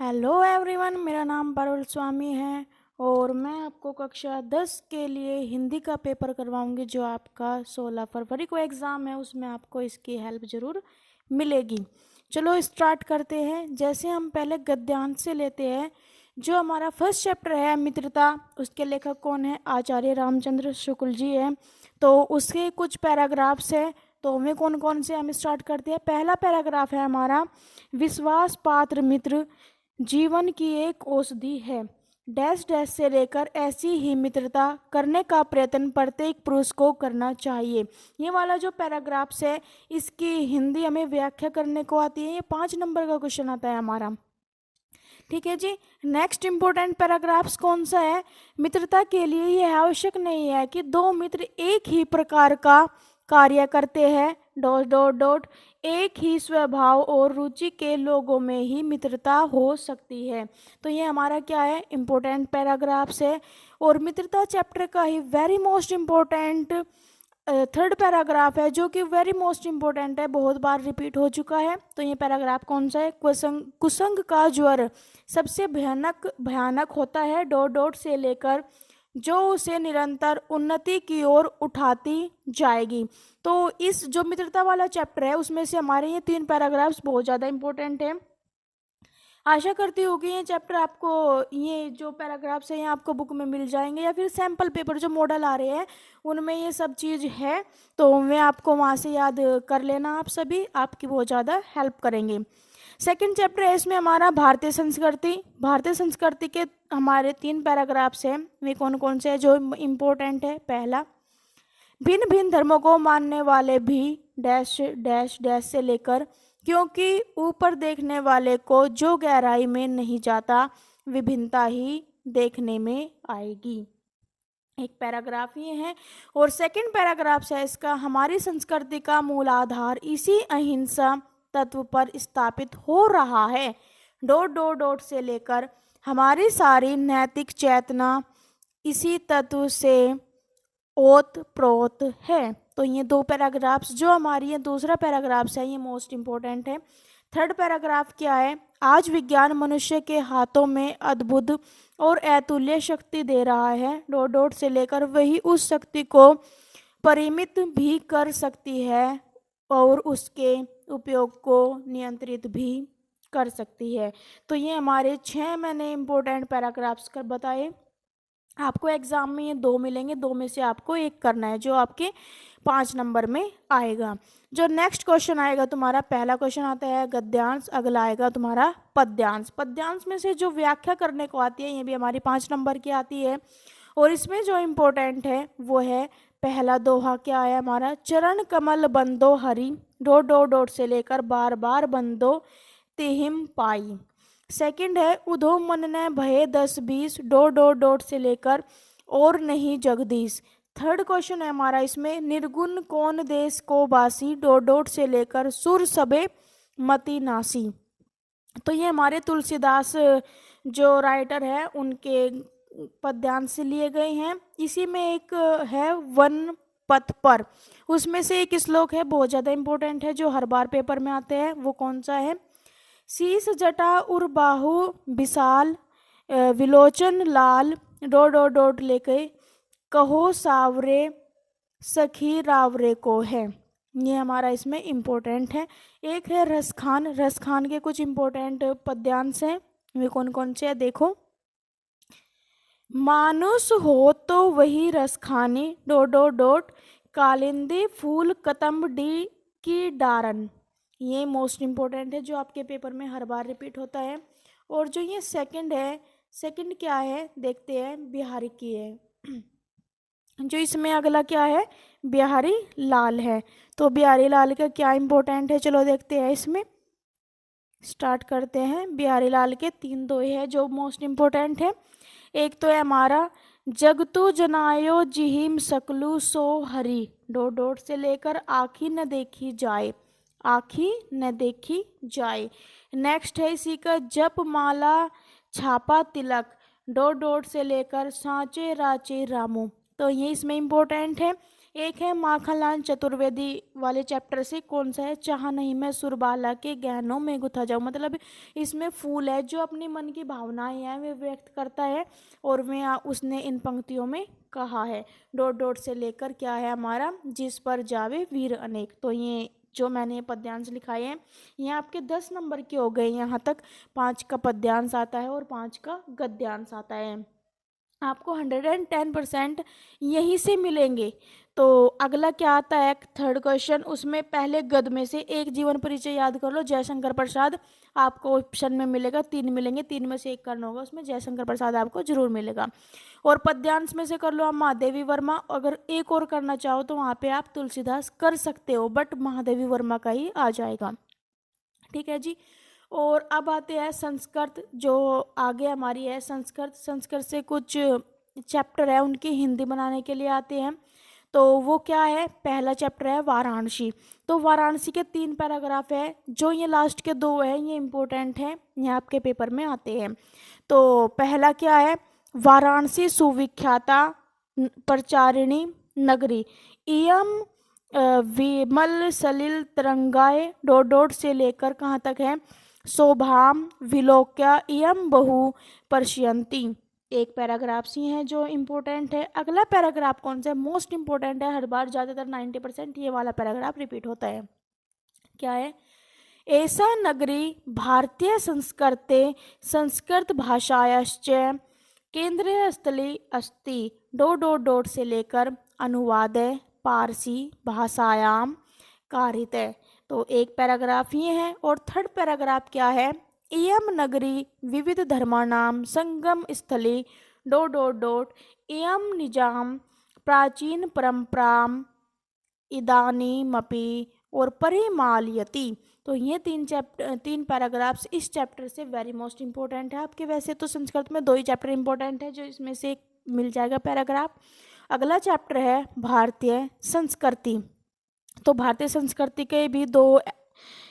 Hello everyone, मेरा नाम पारुल स्वामी है और मैं आपको कक्षा 10 के लिए हिंदी का पेपर करवाऊंगी जो आपका 16 फरवरी को एग्ज़ाम है। उसमें आपको इसकी हेल्प ज़रूर मिलेगी। चलो स्टार्ट करते हैं। जैसे हम पहले गद्यांश से लेते हैं। जो हमारा फर्स्ट चैप्टर है मित्रता, उसके लेखक कौन है? आचार्य रामचंद्र शुक्ल जी हैं। तो उसके कुछ पैराग्राफ्स हैं। तो हमें कौन कौन से हम स्टार्ट करते हैं। पहला पैराग्राफ है हमारा, विश्वास पात्र मित्र जीवन की एक औषधि है। डैश डैश से लेकर ऐसी ही मित्रता करने का प्रयत्न प्रत्येक पुरुष को करना चाहिए। ये वाला जो पैराग्राफ्स है इसकी हिंदी हमें व्याख्या करने को आती है। ये 5 नंबर का क्वेश्चन आता है हमारा। ठीक है जी। नेक्स्ट इंपॉर्टेंट पैराग्राफ्स कौन सा है? मित्रता के लिए यह आवश्यक नहीं है कि दो मित्र एक ही प्रकार का कार्य करते हैं डॉट डॉट डॉट एक ही स्वभाव और रुचि के लोगों में ही मित्रता हो सकती है। तो ये हमारा क्या है? इंपॉर्टेंट पैराग्राफ्स है। और मित्रता चैप्टर का ही very most important third paragraph है जो कि वेरी मोस्ट इम्पोर्टेंट है, बहुत बार रिपीट हो चुका है। तो ये पैराग्राफ कौन सा है? कुसंग का ज्वर सबसे भयानक भयानक होता है डॉट डॉट से लेकर जो उसे निरंतर उन्नति की ओर उठाती जाएगी। तो इस जो मित्रता वाला चैप्टर है उसमें से हमारे ये 3 पैराग्राफ्स बहुत ज़्यादा इंपॉर्टेंट है। आशा करती हूँ कि ये चैप्टर आपको, ये जो पैराग्राफ्स हैं ये आपको बुक में मिल जाएंगे या फिर सैम्पल पेपर जो मॉडल आ रहे हैं उनमें ये सब चीज़ है। तो वे आपको वहाँ से याद कर लेना, आप सभी आपकी बहुत ज़्यादा हेल्प करेंगे। सेकंड चैप्टर है इसमें हमारा भारतीय संस्कृति। भारतीय संस्कृति के हमारे 3 पैराग्राफ्स हैं। वे कौन कौन से हैं जो इम्पोर्टेंट है? पहला, भिन्न भिन्न धर्मों को मानने वाले भी डैश डैश डैश से लेकर क्योंकि ऊपर देखने वाले को जो गहराई में नहीं जाता विभिन्नता ही देखने में आएगी। एक पैराग्राफ ये है। और सेकंड पैराग्राफ है इसका, हमारी संस्कृति का मूल आधार इसी अहिंसा तत्व पर स्थापित हो रहा है डॉट डॉट डॉट से लेकर हमारी सारी नैतिक चेतना इसी तत्व से ओत प्रोत है। तो ये 2 पैराग्राफ्स जो हमारी ये दूसरा पैराग्राफ्स है ये मोस्ट इम्पोर्टेंट है। थर्ड पैराग्राफ क्या है? आज विज्ञान मनुष्य के हाथों में अद्भुत और अतुल्य शक्ति दे रहा है डॉट डॉट से लेकर वही उस शक्ति को परिमित भी कर सकती है और उसके उपयोग को नियंत्रित भी कर सकती है। तो ये हमारे 6 मैंने इम्पोर्टेंट पैराग्राफ्स कर बताए। आपको एग्जाम में ये 2 मिलेंगे, 2 में से आपको एक करना है जो आपके 5 नंबर में आएगा। जो नेक्स्ट क्वेश्चन आएगा तुम्हारा, पहला क्वेश्चन आता है गद्यांश, अगला आएगा तुम्हारा पद्यांश। पद्यांश में से जो व्याख्या करने को आती है ये भी हमारी 5 नंबर की आती है। और इसमें जो इम्पोर्टेंट है वो है पहला दोहा क्या है हमारा, चरण कमल बंदो हरि डॉट डॉट डॉट से लेकर बार बार बंदो तिहिम पाई। सेकंड है उधो मन ने भये 10-20 डॉट डॉट डॉट से लेकर और नहीं जगदीश। थर्ड क्वेश्चन है हमारा इसमें, निर्गुण कौन देश को बासी डॉट डॉट से लेकर सुर सबे मति नासी। तो ये हमारे तुलसीदास जो राइटर है उनके पद्यांश से लिए गए हैं। इसी में एक है वन पथ पर, उसमें से एक श्लोक है बहुत ज़्यादा इंपॉर्टेंट है जो हर बार पेपर में आते हैं। वो कौन सा है? शीस जटा उर बाहु विशाल विलोचन लाल डॉट डॉट डॉट लेके कहो सावरे सखी रावरे को है। ये हमारा इसमें इम्पोर्टेंट है। एक है रसखान। रसखान के कुछ इम्पोर्टेंट पद्यांश हैं। वे कौन कौन से है देखो, मानुष हो तो वही रसखानी डॉट डॉट डॉट कालिंदी फूल कतम्ब डी की डारन। ये मोस्ट इम्पोर्टेंट है जो आपके पेपर में हर बार रिपीट होता है। और जो ये सेकंड है, सेकंड क्या है देखते हैं, बिहारी की है। जो इसमें अगला क्या है, बिहारी लाल है। तो बिहारी लाल का क्या इम्पोर्टेंट है चलो देखते हैं। इसमें स्टार्ट करते हैं। बिहारी लाल के 3 दोहे हैं जो मोस्ट इम्पोर्टेंट है। एक तो है हमारा, जगतु जनायो जिहिम सकलु सो हरि डॉट डॉट से लेकर आखी न देखी जाए, आखी न देखी जाए। नेक्स्ट है इसी का, जप माला छापा तिलक डॉट डॉट से लेकर सांचे राचे रामू। तो ये इसमें इम्पोर्टेंट है। एक है माखनलाल चतुर्वेदी वाले चैप्टर से, कौन सा है, चाह नहीं मैं सुरबाला के गहनों में गुथा जाऊं। मतलब इसमें फूल है जो अपनी मन की भावनाएं हैं वे व्यक्त करता है, और वे उसने इन पंक्तियों में कहा है। डॉट डॉट से लेकर क्या है हमारा, जिस पर जावे वीर अनेक। तो ये जो मैंने पद्यांश लिखाए हैं ये आपके 10 नंबर के हो गए। यहाँ तक 5 का पद्यांश आता है और 5 का गद्यांश आता है। आपको 110% यहीं से मिलेंगे। तो अगला क्या आता है, थर्ड क्वेश्चन, उसमें पहले गद में से एक जीवन परिचय याद कर लो। जयशंकर प्रसाद आपको ऑप्शन में मिलेगा, 3 मिलेंगे, 3 में से एक करना होगा, उसमें जयशंकर प्रसाद आपको जरूर मिलेगा। और पद्यांश में से कर लो आप महादेवी वर्मा, अगर एक और करना चाहो तो वहाँ पे आप तुलसीदास कर सकते हो, बट महादेवी वर्मा का ही आ जाएगा। ठीक है जी। और अब आते हैं संस्कृत, जो आगे हमारी है संस्कृत। संस्कृत से कुछ चैप्टर है उनकी हिंदी बनाने के लिए आते हैं। तो वो क्या है, पहला चैप्टर है वाराणसी। तो वाराणसी के 3 पैराग्राफ है, जो ये लास्ट के 2 है ये इंपॉर्टेंट है, ये आपके पेपर में आते हैं। तो पहला क्या है, वाराणसी सुविख्याता प्रचारिणी नगरी इयम विमल सलिल तरंगाए, डॉट डॉट से लेकर कहाँ तक है, शोभाम विलोक्या इयम बहु पर्शयंती। एक पैराग्राफ सी है जो इम्पोर्टेंट है। अगला पैराग्राफ कौन सा है, मोस्ट इम्पोर्टेंट है, हर बार ज़्यादातर 90% ये वाला पैराग्राफ रिपीट होता है। क्या है, ऐसा नगरी भारतीय संस्कृते संस्कृत भाषायाश्च केंद्रीय स्थली अस्ति, डॉट डॉट डॉट से लेकर अनुवाद पारसी भाषायाम कारित है। तो एक पैराग्राफ ये है। और थर्ड पैराग्राफ क्या है, इयम नगरी विविध धर्माणाम संगम स्थली, डॉट डॉट डॉट इयम निजाम प्राचीन परंपराम इदानीमपि और परिमालयति। तो ये 3 पैराग्राफ्स इस चैप्टर से वेरी मोस्ट इंपॉर्टेंट है आपके। वैसे तो संस्कृत में 2 ही चैप्टर इंपॉर्टेंट है, जो इसमें से एक मिल जाएगा पैराग्राफ। अगला चैप्टर है भारतीय संस्कृति। तो भारतीय संस्कृति के भी 2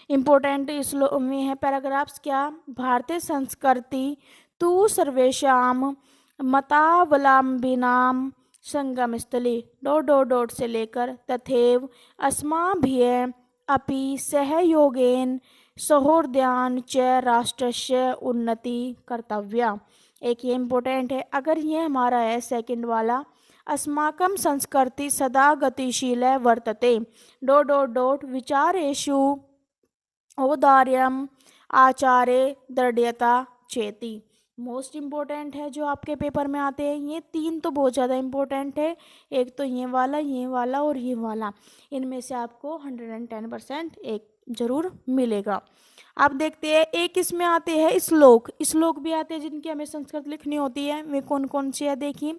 इम्पोर्टेंट इस में है पैराग्राफ्स। क्या, भारतीय संस्कृति तु सर्वेशाम मतावलंबिनाम संगम स्थली, डॉट डॉट डॉट से लेकर तथैव अस्माभिः अपि सहयोगेन सौहार्द्यान च राष्ट्रस्य उन्नति कर्तव्या। एक ये इम्पोर्टेंट है। अगर ये हमारा है सेकंड वाला, अस्माकं संस्कृति सदा गतिशील वर्तते, डॉट डॉट डॉट विचारेषु औदार्यम आचारे दृढ़ता चेति। मोस्ट इम्पोर्टेंट है जो आपके पेपर में आते हैं। ये 3 तो बहुत ज़्यादा इम्पोर्टेंट है, एक तो ये वाला और ये वाला। इनमें से आपको 110% एक जरूर मिलेगा। आप देखते हैं एक इसमें आते हैं श्लोक भी आते हैं जिनकी हमें संस्कृत लिखनी होती है। वे कौन कौन से है देखिए।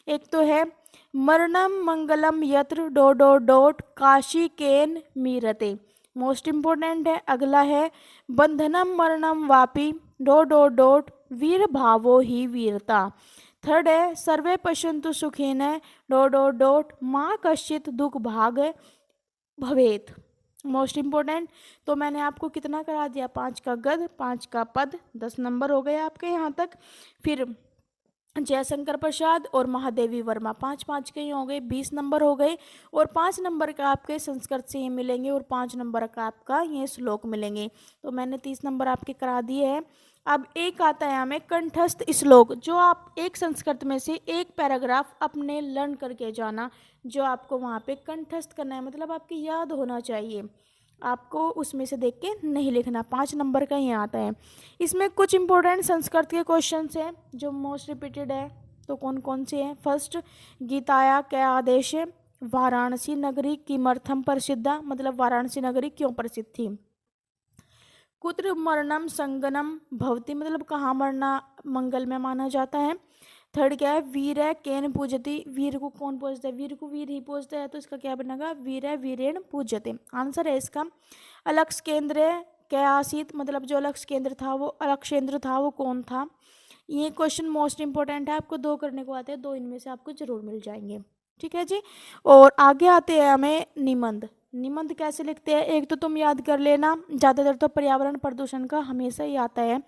एक तो है मरणम मंगलम यत्र डॉट डॉट डॉट काशी केन मीरते, मोस्ट इम्पोर्टेंट है। अगला है बंधनम मरणम वापी, डॉट डॉट डॉट वीर भावो ही वीरता। थर्ड है सर्वे पश्यन्तु सुखिन, डॉट डॉट डॉट माँ कश्चित दुख भाग भवेत, मोस्ट इम्पोर्टेंट। तो मैंने आपको कितना करा दिया, 5 का गद, 5 का पद, 10 नंबर हो गए आपके यहाँ तक। फिर जयशंकर प्रसाद और महादेवी वर्मा 5-5 के ही हो गए, 20 नंबर हो गए। और 5 नंबर का आपके संस्कृत से ये मिलेंगे और 5 नंबर का आपका ये श्लोक मिलेंगे। तो मैंने 30 नंबर आपके करा दिए हैं। अब एक आता है हमें कंठस्थ श्लोक, जो आप एक संस्कृत में से एक पैराग्राफ अपने लर्न करके जाना, जो आपको वहाँ पे कंठस्थ करना है, मतलब आपकी याद होना चाहिए, आपको उसमें से देख के नहीं लिखना। 5 नंबर का ही आता है। इसमें कुछ इंपॉर्टेंट संस्कृत के क्वेश्चंस हैं जो मोस्ट रिपीटेड है। तो कौन कौन से हैं, फर्स्ट गीताया क्या आदेश है, वाराणसी नगरी किमर्थम प्रसिद्धा, मतलब वाराणसी नगरी क्यों प्रसिद्ध थी। कुत्र मरणम संगनम भवती, मतलब कहाँ मरना मंगल में माना जाता है। थर्ड क्या है, वीर है केन पूजती, वीर को कौन पूजता है, वीर को वीर ही पूजता है, तो इसका क्या बनेगा, वीर है वीरेण पूजते। आंसर है इसका अलक्ष केंद्र क्या आसित, मतलब जो अलक्ष केंद्र था वो अलक्षेंद्र था, वो कौन था। ये क्वेश्चन मोस्ट इंपॉर्टेंट है, आपको 2 करने को आते हैं, 2 इनमें से आपको जरूर मिल जाएंगे। ठीक है जी। और आगे आते हैं हमें निबंध। निबंध कैसे लिखते हैं, एक तो तुम याद कर लेना, ज़्यादातर तो पर्यावरण प्रदूषण का हमेशा ही आता है।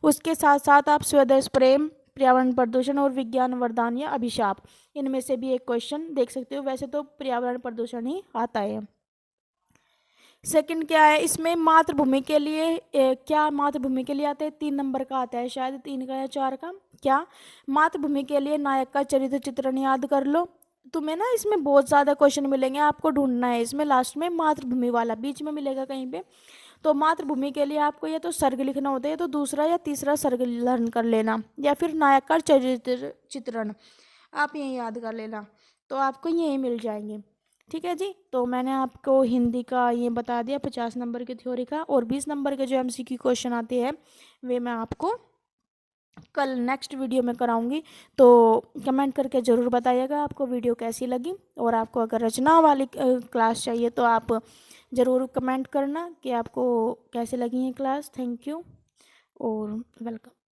उसके साथ साथ आप स्वदेश प्रेम, पर्यावरण प्रदूषण और विज्ञान वरदान या अभिशाप, इनमें से भी एक क्वेश्चन देख सकते हो। वैसे तो पर्यावरण प्रदूषण ही आता है। सेकंड क्या है इसमें, मातृभूमि के लिए क्या मातृभूमि के लिए आता है, 3 नंबर का आता है शायद, 3 का या 4 का। क्या, मातृभूमि के लिए नायक का चरित्र चित्रण याद कर लो। तुम्हें ना इसमें बहुत ज़्यादा क्वेश्चन मिलेंगे, आपको ढूंढना है इसमें लास्ट में मातृभूमि वाला, बीच में मिलेगा कहीं पे। तो मातृभूमि के लिए आपको या तो सर्ग लिखना होता है, या तो दूसरा या तीसरा सर्ग लर्न कर लेना, या फिर नायक का चरित्र चित्रण आप यही याद कर लेना, तो आपको यही मिल जाएंगे। ठीक है जी। तो मैंने आपको हिंदी का ये बता दिया 50 नंबर की थ्योरी का, और 20 नंबर के जो MCQ क्वेश्चन आते हैं वे मैं आपको कल नेक्स्ट वीडियो में कराऊंगी। तो कमेंट करके ज़रूर बताइएगा आपको वीडियो कैसी लगी, और आपको अगर रचना वाली क्लास चाहिए तो आप ज़रूर कमेंट करना कि आपको कैसे लगी ये क्लास। थैंक यू और वेलकम।